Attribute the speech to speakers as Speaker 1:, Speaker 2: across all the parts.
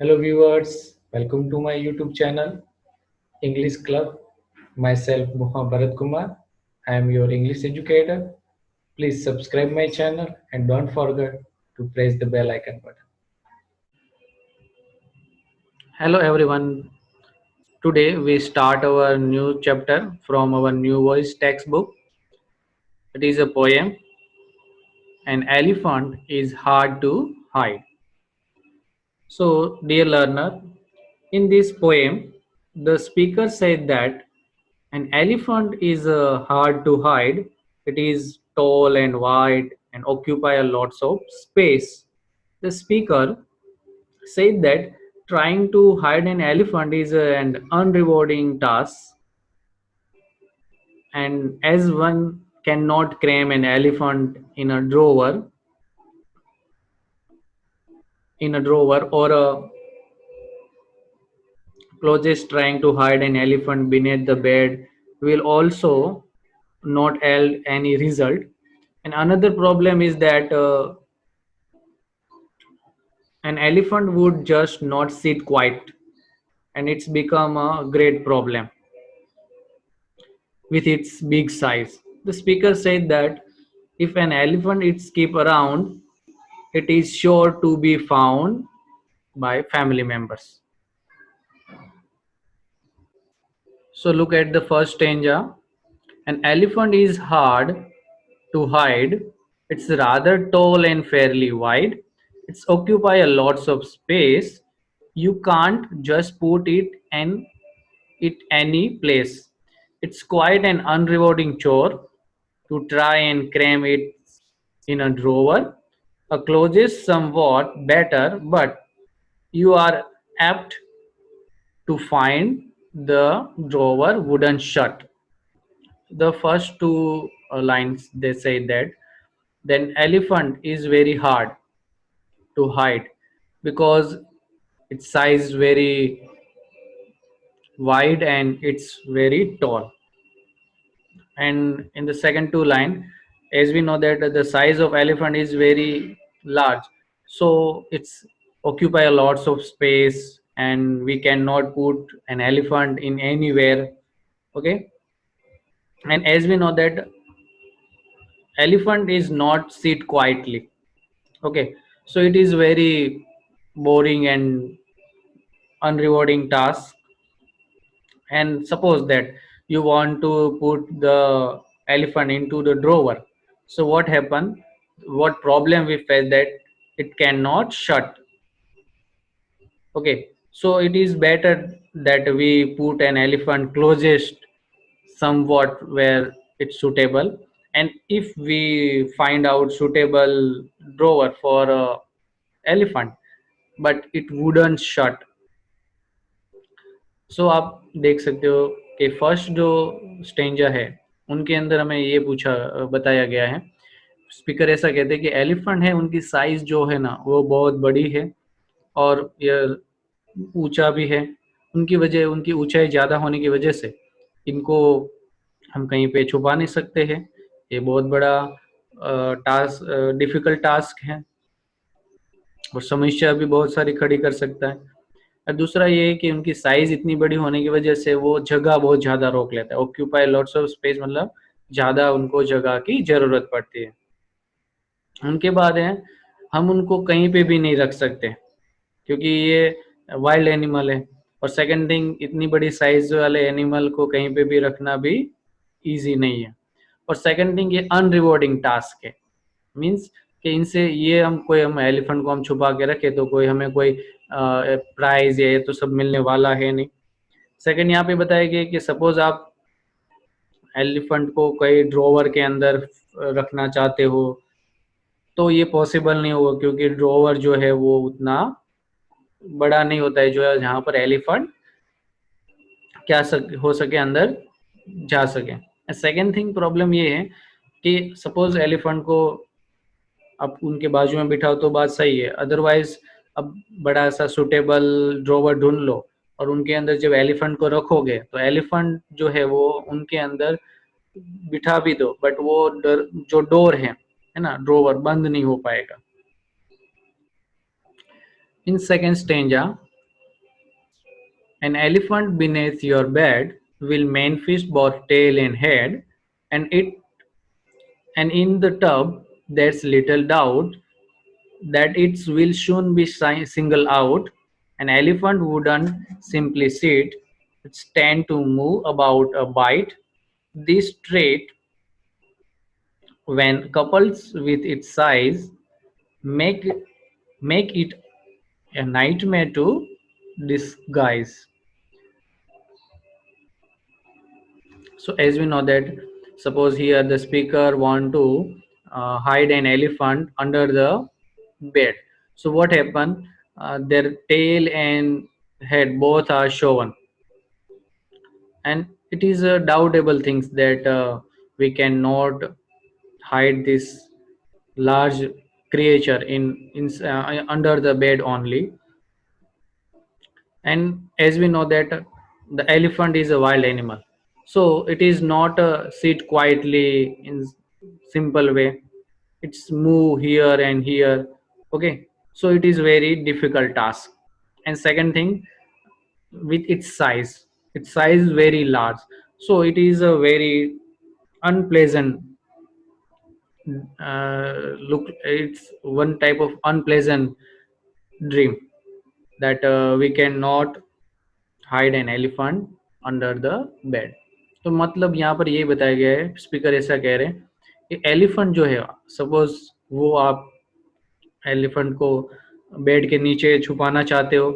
Speaker 1: Hello viewers, welcome to my YouTube channel English Club. Myself Muhammad Bharat Kumar. I am your English educator. Please subscribe my channel and don't forget to press the bell icon button. Hello everyone. Today we start our new chapter from our new voice textbook. It is a poem. An elephant is hard to hide. So, dear learner, in this poem, the speaker said that an elephant is hard to hide. It is tall and wide and occupy a lots of space. The speaker said that trying to hide an elephant is an unrewarding task, and as one cannot cram an elephant in a drawer or a closest trying to hide an elephant beneath the bed will also not yield any result. And another problem is that an elephant would just not sit quiet, and it's become a great problem with its big size. The speaker said that if an elephant is kept around, it is sure to be found by family members. So look at the first stanza. An elephant is hard to hide. It's rather tall and fairly wide. It's occupy a lots of space. You can't just put it any place. It's quite an unrewarding chore to try and cram it in a drawer. A closet is somewhat better, but you are apt to find the drawer wouldn't shut. The first two lines they say that then elephant is very hard to hide because its size very wide and it's very tall. And in the second two line, as we know that the size of elephant is very large, so it's occupy a lots of space and we cannot put an elephant in anywhere. Okay, and as we know that elephant is not sit quietly. Okay, so it is very boring and unrewarding task. And suppose that you want to put the elephant into the drawer, so what happen, what problem we face, that it cannot shut. Okay, so it is better that we put an elephant closest somewhat where it's suitable, and if we find out suitable drawer for a elephant but it wouldn't shut. सो आप देख सकते हो कि first जो stanza है उनके अंदर हमें ये बताया गया है, स्पीकर ऐसा कहते हैं कि एलिफेंट है उनकी साइज जो है ना वो बहुत बड़ी है और ये ऊंचा भी है। उनकी ऊंचाई ज़्यादा होने की वजह से इनको हम कहीं पे छुपा नहीं सकते हैं। ये बहुत बड़ा डिफ़िकल्ट टास्क है और समस्या भी बहुत सारी खड़ी कर सकता है। और दूसरा ये है कि उनकी साइज इतनी बड़ी होने की वजह से वो जगह बहुत ज़्यादा रोक लेता है। ऑक्यूपाई लॉट्स ऑफ स्पेस मतलब ज़्यादा उनको जगह की ज़रूरत पड़ती है। उनके बाद है हम उनको कहीं पे भी नहीं रख सकते क्योंकि ये वाइल्ड एनिमल है, और सेकंड थिंग इतनी बड़ी साइज वाले एनिमल को कहीं पे भी रखना भी ईजी नहीं है, और सेकंड थिंग ये अनरिवॉर्डिंग टास्क है। मीन्स कि इनसे ये हम एलिफेंट को हम छुपा के रखे तो कोई हमें कोई प्राइज या ये तो सब मिलने वाला है नहीं। सेकंड यहाँ पे बताया गया कि सपोज आप एलिफेंट को कोई ड्रॉवर के अंदर रखना चाहते हो तो ये पॉसिबल नहीं होगा क्योंकि ड्रॉवर जो है वो उतना बड़ा नहीं होता है जो है जहाँ पर एलिफेंट हो सके अंदर जा सके। सेकेंड थिंग प्रॉब्लम ये है कि सपोज एलिफेंट को आप उनके बाजू में बिठाओ तो बात सही है, अदरवाइज अब बड़ा सा सुटेबल ड्रॉवर ढूंढ लो और उनके अंदर जब एलिफेंट को रखोगे तो एलिफेंट जो है वो उनके अंदर बिठा भी दो बट वो जो डोर है ना ड्रॉवर बंद नहीं हो पाएगा। In second stanza An elephant beneath your bed will manifest both tail and head, and in the tub there's little doubt that it will soon be singled out. An elephant wouldn't simply sit, it's tend to move about a bite. This trait, when coupled with its size, make make it a nightmare to disguise. So as we know that, suppose here the speaker want to hide an elephant under the bed. So what happened? Their tail and head both are shown, and it is a doubtable things that we cannot hide this large creature in under the bed only. And as we know that the elephant is a wild animal, so it is not sit quietly in simple way. It's move here and here. Okay, so it is very difficult task. And second thing, with its size is very large, so it is a very unpleasant look. It's one type of unpleasant dream that we cannot hide an elephant under the bed. तो मतलब यहाँ पर ये बताया गया है, speaker ऐसा कह रहे हैं कि एलिफेंट जो है, सपोज वो आप एलिफेंट को बेड के नीचे छुपाना चाहते हो,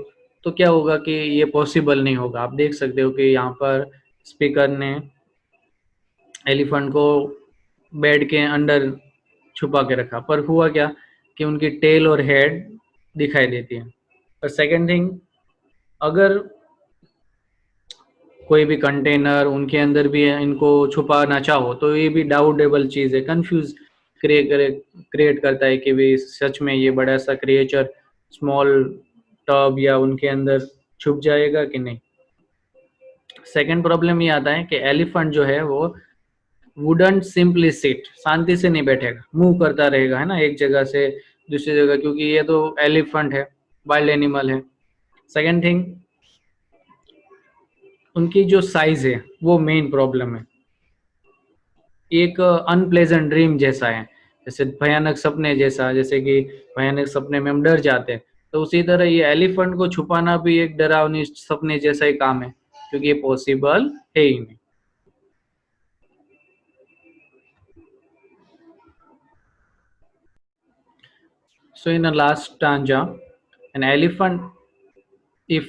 Speaker 1: तो क्या होगा कि ये पॉसिबल नहीं होगा. आप देख सकते हो कि यहाँ पर स्पीकर ने एलिफेंट को बेड के अंडर छुपा के रखा, पर हुआ क्या कि उनकी टेल और हेड दिखाई देती है. और सेकेंड थिंग, अगर कोई भी कंटेनर उनके अंदर भी इनको छुपाना चाहो तो ये भी डाउटेबल चीज़ है, कंफ्यूज क्रिएट करता है कि भाई सच में ये बड़ा सा क्रिएचर स्मॉल टब या उनके अंदर छुप जाएगा कि नहीं. सेकंड प्रॉब्लम ये आता है कि एलिफेंट जो है वो वुडंट सिंपली सिट, शांति से नहीं बैठेगा, मूव करता रहेगा, है ना, एक जगह से दूसरी जगह, क्योंकि ये तो एलिफेंट है, वाइल्ड एनिमल है. सेकंड थिंग, उनकी जो साइज है वो मेन प्रॉब्लम है. एक अनप्लेजेंट ड्रीम जैसा है, जैसे भयानक सपने जैसा, जैसे कि भयानक सपने में हम डर जाते हैं, तो उसी तरह ये एलिफेंट को छुपाना भी एक डरावनी सपने जैसा ही काम है, क्योंकि ये पॉसिबल है ही नहीं. So in the last stanza, an elephant, if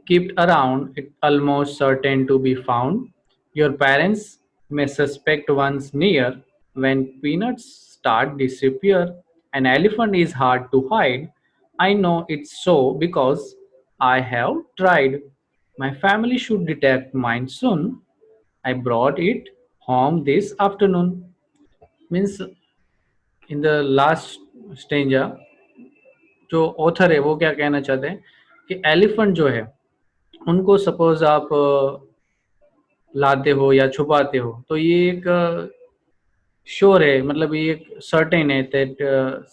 Speaker 1: kept around, it almost certain to be found. Your parents may suspect one's near when peanuts start disappear. An elephant is hard to hide. I know it's so because I have tried. My family should detect mine soon. I brought it home this afternoon. Means in the last stanza, जो author है वो क्या कहना चाहते हैं कि elephant जो है उनको सपोज आप लाते हो या छुपाते हो, तो ये एक श्योर है, मतलब ये एक सर्टेन है that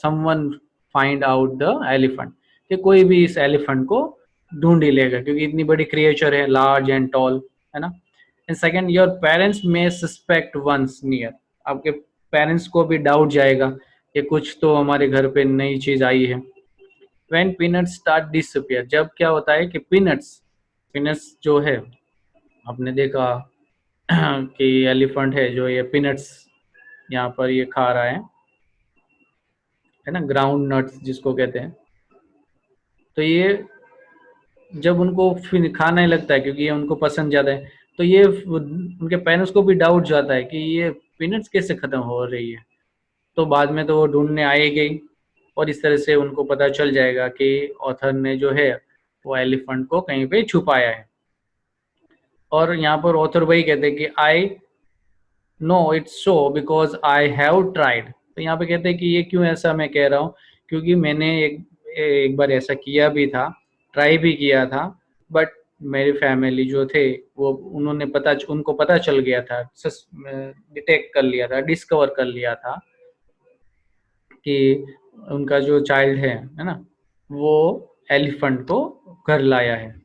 Speaker 1: someone find out the elephant, कि कोई भी इस एलिफेंट को ढूंढ ही लेगा, क्योंकि इतनी बड़ी क्रिएचर है, लार्ज एंड टॉल, है ना. And second, your parents may suspect once near, आपके पेरेंट्स को भी डाउट जाएगा कि कुछ तो हमारे घर पे नई चीज आई है. व्हेन पीनट्स स्टार्ट डिसअपियर, जब क्या होता है कि पीनट्स पीनट्स जो है, आपने देखा कि एलिफेंट है जो ये पीनट्स यहाँ पर ये खा रहा है ना, ग्राउंड नट्स जिसको कहते हैं. तो ये जब उनको फिर खाने लगता है, क्योंकि ये उनको पसंद ज़्यादा है, तो ये उनके पेरेंट्स को भी डाउट जाता है कि ये पीनट्स कैसे ख़त्म हो रही है. तो बाद में तो वो ढूंढने आएगी, और इस तरह से उनको पता चल जाएगा कि ऑथर ने जो है वो एलिफेंट को कहीं पे छुपाया है. और यहाँ पर ऑथर वही कहते हैं कि I know it's so because I have tried. तो यहाँ पे कहते हैं कि ये क्यों ऐसा मैं कह रहा हूँ, क्योंकि मैंने एक बार ऐसा किया भी था, ट्राई भी किया था, बट मेरी फैमिली जो थे वो उनको पता चल गया था, डिटेक्ट कर लिया था, डिस्कवर कर लिया था कि उनका जो चाइल्ड है ना, वो एलिफेंट को घर लाया है.